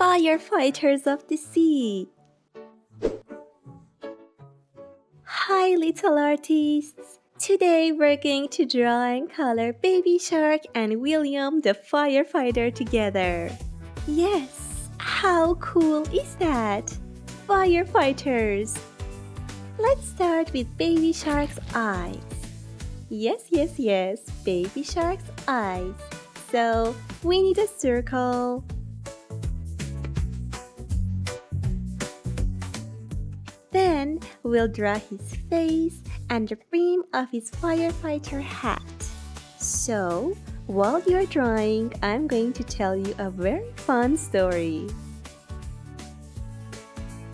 Firefighters of the sea. Hi, little artists! Today we're going to draw and color Baby Shark and William the firefighter together. Yes, how cool is that? Firefighters! Let's start with Baby Shark's eyes. Yes, Baby Shark's eyes. So, we need a circle. Then we'll draw his face and the brim of his firefighter hat. So, while you're drawing, I'm going to tell you a very fun story.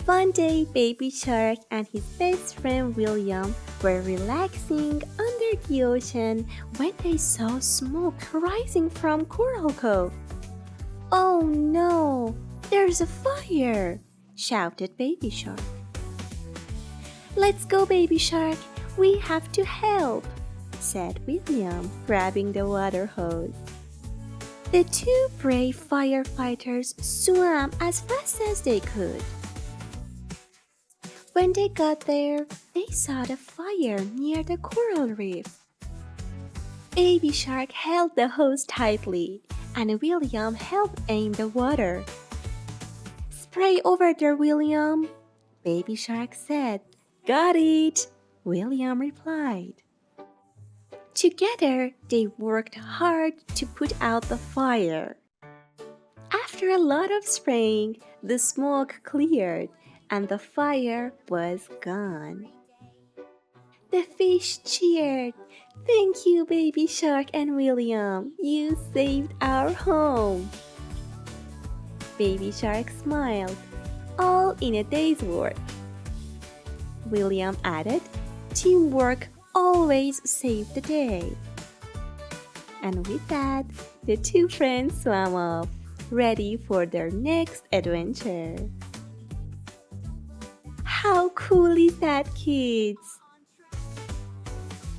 One day, Baby Shark and his best friend William were relaxing under the ocean when they saw smoke rising from Coral Cove. "Oh no, there's a fire!" shouted Baby Shark. "Let's go, Baby Shark, we have to help," said William, grabbing the water hose. The two brave firefighters swam as fast as they could. When they got there, they saw the fire near the coral reef. Baby Shark held the hose tightly, and William helped aim the water. "Spray over there, William," Baby Shark said. "Got it," William replied. Together, they worked hard to put out the fire. After a lot of spraying, the smoke cleared and the fire was gone. The fish cheered. "Thank you, Baby Shark and William. You saved our home." Baby Shark smiled. "All in a day's work." William added, "Teamwork always saved the day." And with that, the two friends swam off, ready for their next adventure. How cool is that, kids?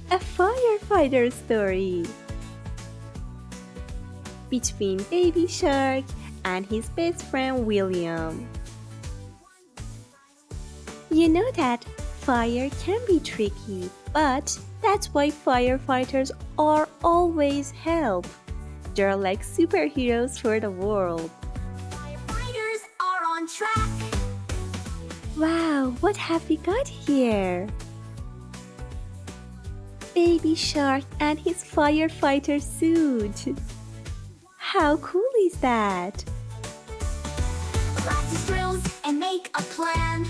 A firefighter story between Baby Shark and his best friend William. You know that fire can be tricky, but that's why firefighters are always help. They're like superheroes for the world. Firefighters are on track. Wow, what have we got here? Baby Shark and his firefighter suit. How cool is that? Practice drills and make a plan.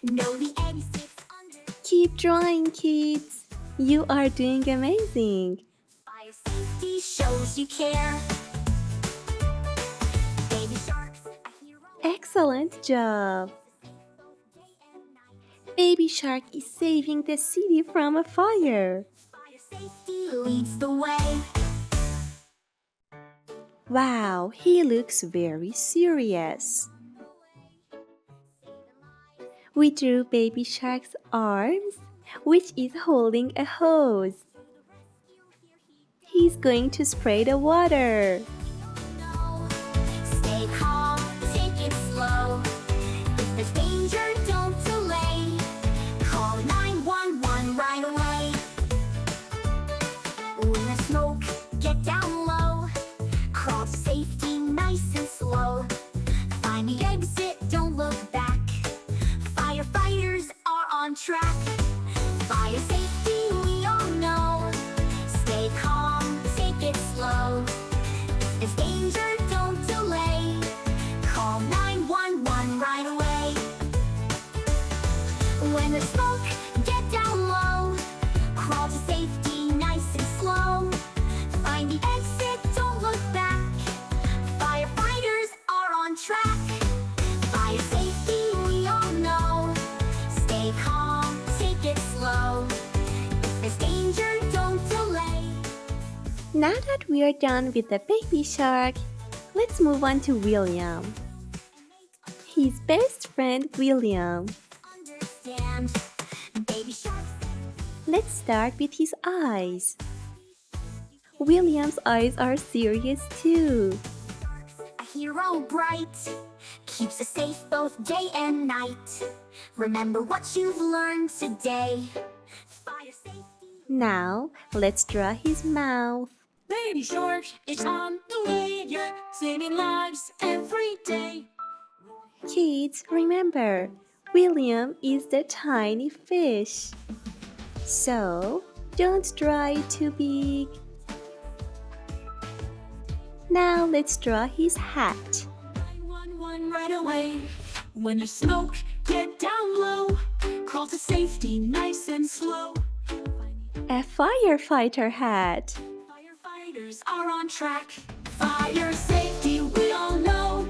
Know the exits under. Keep drawing, kids. You are doing amazing. Fire safety shows you care. Baby Shark's a hero. Excellent job. Baby Shark is saving the city from a fire. Fire safety leads the way. Wow, he looks very serious. We drew Baby Shark's arms, which is holding a hose. He's going to spray the water. No, stay calm, take it slow. If there's danger, don't delay. Call 911 right away. When there's smoke, get down low. Crawl to safety nice and slow. Find the exit, don't look back. Firefighters are on track. Fire safety, we all know. Stay calm, take it slow. If there's danger, don't delay. Call 911 right away. When there's smoke, get down low. Crawl to safety nice and slow. Find the exit, don't look back. Firefighters are on track. Fire safety, we all know. Stay calm, take it slow. If there's danger, don't delay. Now that we are done with the Baby Shark, let's move on to William. His best friend William. Understand, Baby Shark. Let's start with his eyes. William's eyes are serious too. A hero bright, keeps us safe both day and night. Remember what you've learned today. Fire safety. Now, let's draw his mouth. Baby Shark is on the way, yeah, saving lives every day. Kids, remember, William is the tiny fish. So, don't draw it too big. Now let's draw his hat. 911 right away. When the smoke get down low, crawl to safety nice and slow. A firefighter hat. Firefighters are on track. Fire safety we all know.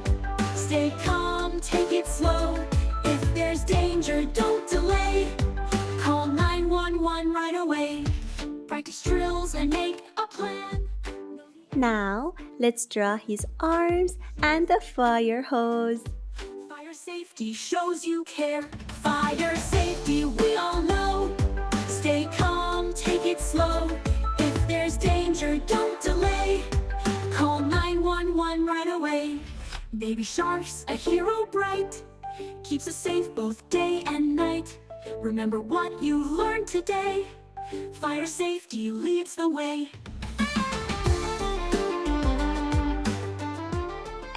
Stay calm, take it slow. If there's danger, don't delay. Call 911 right away. Practice drills and make a plan. Now let's draw his arms and the fire hose. Fire safety shows you care. Fire safety we all know. Stay calm, take it slow. If there's danger, don't delay. Call 911 right away. Baby Shark's a hero bright, keeps us safe both day and night. Remember what you learned today. Fire safety leads the way.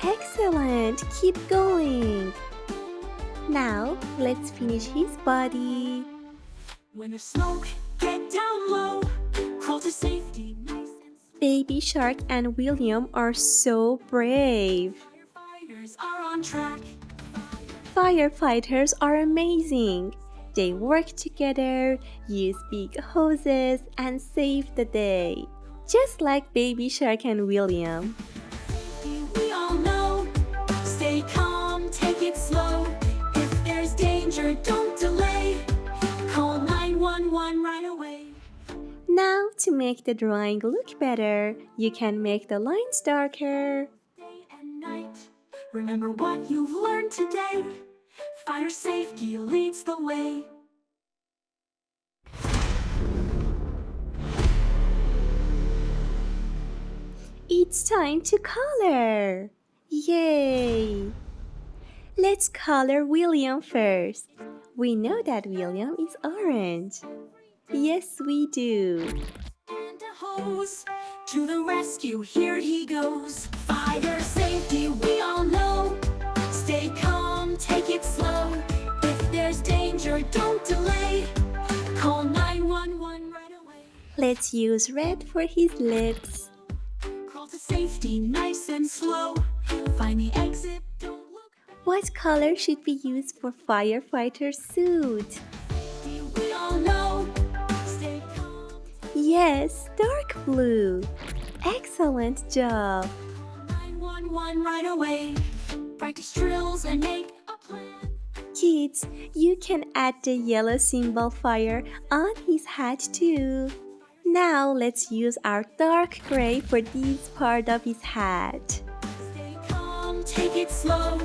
Excellent! Keep going! Now let's finish his body. When the smoke get down low, crawl to safety nice and slow. Baby Shark and William are so brave. Firefighters are on track. Firefighters are amazing. They work together, use big hoses, and save the day. Just like Baby Shark and William. We all know. Stay calm, take it slow. If there's danger, don't delay. Call 911 right away. Now, to make the drawing look better, you can make the lines darker. Day and night. Remember what you've learned today. Fire safety leads the way. It's time to color! Yay! Let's color William first. We know that William is orange. Yes, we do. And a hose to the rescue, here he goes. Fire safety, we all know. Stay calm, take it slow. If there's danger, don't delay. Call 911 right away. Let's use red for his lips. Crawl to safety nice and slow. Find the exit, don't look. What color should be used for firefighter suit? We all know. Stay calm. Yes, dark blue. Excellent job. 911 right away. Practice drills and make a plan. Kids, you can add the yellow symbol fire on his hat too. Now let's use our dark gray for this part of his hat. Stay calm, take it slow.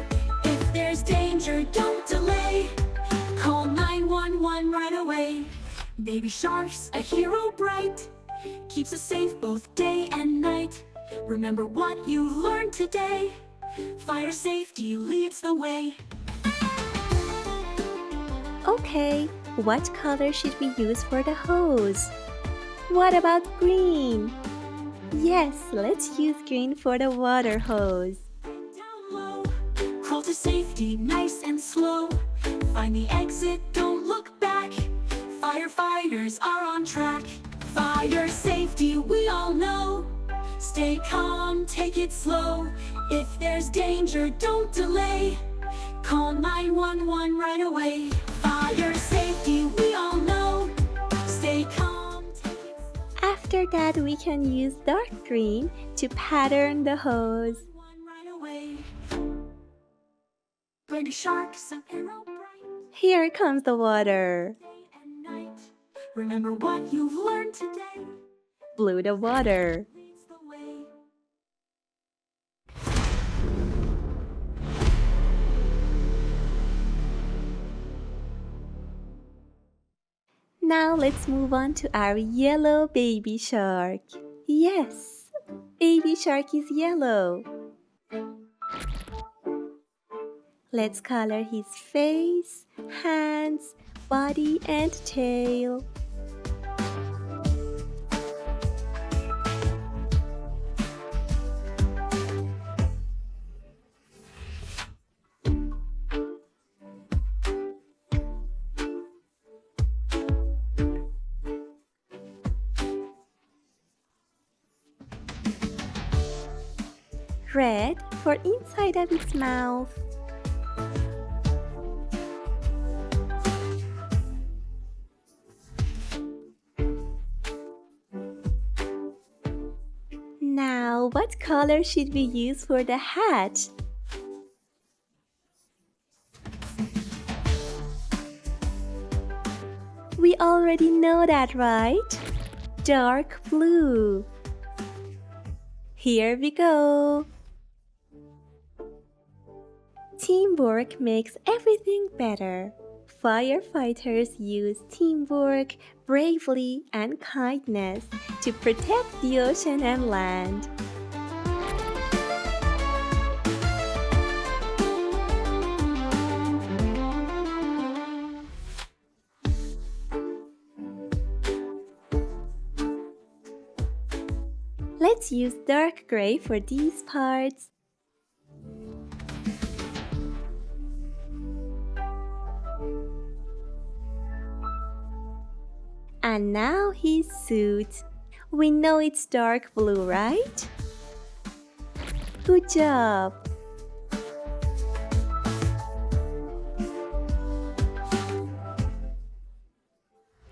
If there's danger, don't delay. Call 911 right away. Baby Shark's a hero bright, keeps us safe both day and night. Remember what you learned today. Fire safety leads the way. Okay, what color should we use for the hose? What about green? Yes, let's use green for the water hose. Down low, crawl to safety nice and slow. Find the exit, don't look back. Firefighters are on track. Fire safety, we all know. Stay calm, take it slow. If there's danger, don't delay. Call 911 right away. Fire safety, we all know. Stay calm, take it slow. After that, we can use dark green to pattern the hose. Right away. Baby Shark's a hero bright. Here comes the water. Day and night. Remember what you've learned today. Blue the water. Leads the way. Now let's move on to our yellow baby shark. Yes, baby shark is yellow. Let's color his face, hands, body, and tail. Red for inside of its mouth. Now, what color should we use for the hat? We already know that, right? Dark blue. Here we go. Teamwork makes everything better. Firefighters use teamwork, bravery, and kindness to protect the ocean and land. Let's use dark gray for these parts. And now his suit. We know it's dark blue, right? Good job!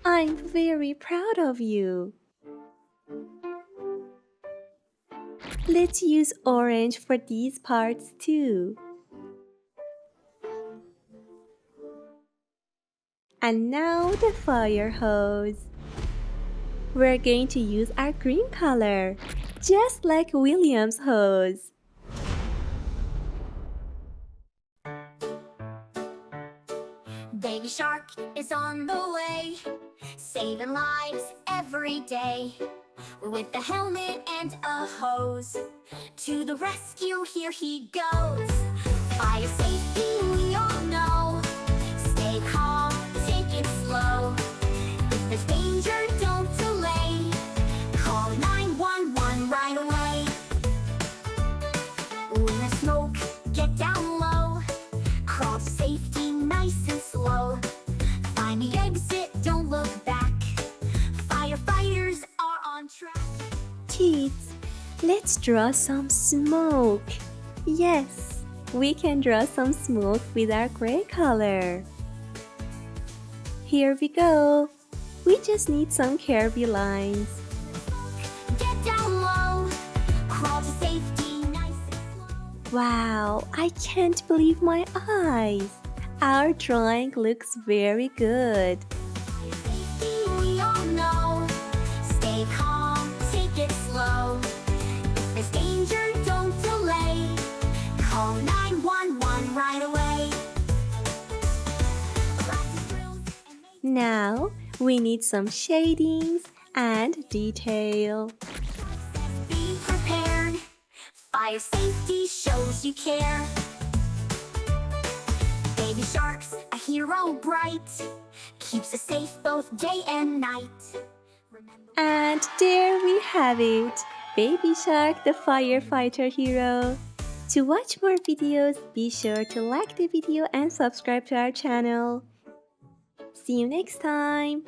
I'm very proud of you. Let's use orange for these parts too. And now the fire hose. We're going to use our green color, just like William's hose. Baby shark is on the way, saving lives every day. With a helmet and a hose, to the rescue here he goes. Fire safety we all know, stay calm, take it slow. If there's danger, don't delay, call 911 right away. When there's smoke, get down low, crawl to safety nice and slow. Find the exit, don't look back, firefighters are on track. Kids, let's draw some smoke. Yes, we can draw some smoke with our gray color. Here we go. We just need some curvy lines. Get down low, crawl to safety nice and slow. Wow, I can't believe my eyes. Our drawing looks very good. Fire safety we all know, stay calm, take it slow. If there's danger, don't delay, call 911 right away. Practice drills and make Now, we need some shadings and detail. be prepared. Fire safety shows you care. Baby shark's a hero bright, keeps us safe both day and night. Remember And there we have it, Baby Shark the firefighter hero. To watch more videos, be sure to like the video and subscribe to our channel. See you next time!